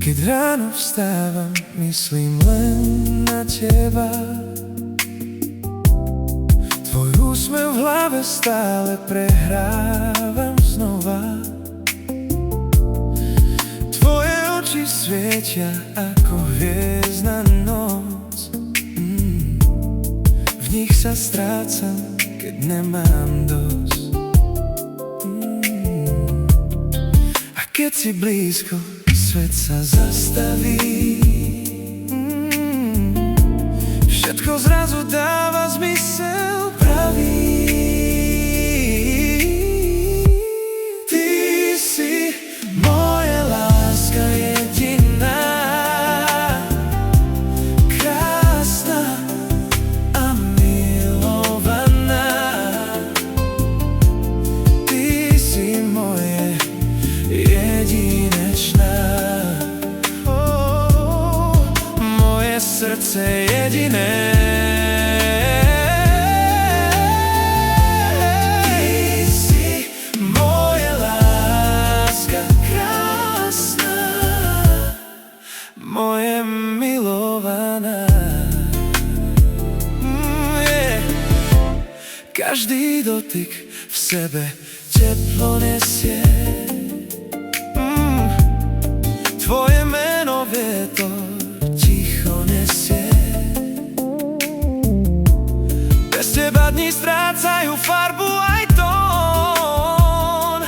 Keď ráno vstávam, myslím len na teba. Tvoj úsmev v hlave stále prehrávam znova. Tvoje oči svietia ako hviezdna noc. V nich sa strácam, keď nemám dosť. A keď si blízko, svet sa zastaví. Všetko zrazu dáva zmysel pravý. Ty si moja láska jediná, krásna a milovaná. Ty si moje jedinečná. Srdce jediné. Ty si moja láska krásna, moje milovaná. Každý dotyk v sebe teplo nesie. Tvoje meno vietor nesie. Bez teba dni strácajú farbu aj tón.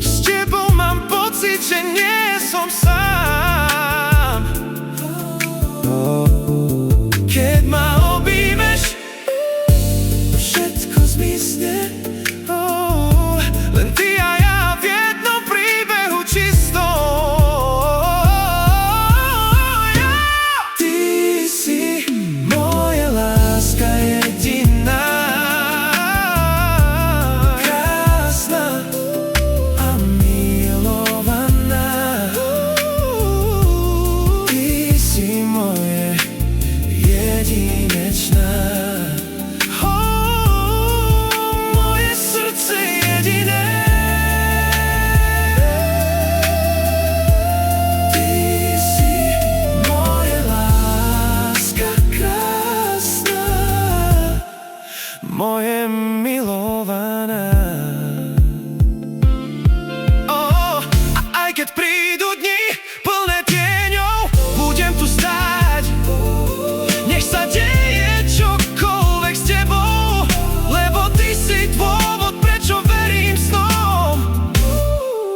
S tebou mám pocit, že nie som sám. Keď ma objímeš, všetko zmizne. Len ty a ja v jednom príbehu čisto. Moje srdce jediné. Ty si moja láska krásna, moje milovaná. A aj keď prídu dni plné tieňov, budem tu stáť. Nech sa deje čokoľvek s tebou, lebo ty si dôvod, prečo verím snom.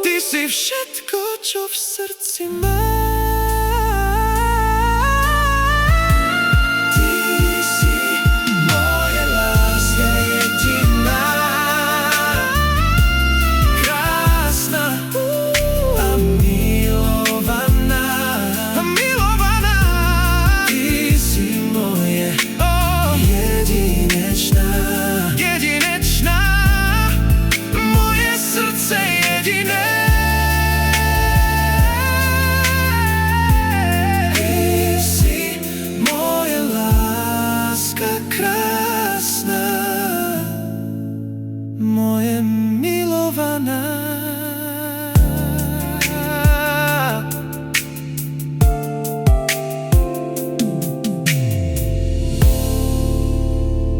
Ty si všetko, čo v srdci mám.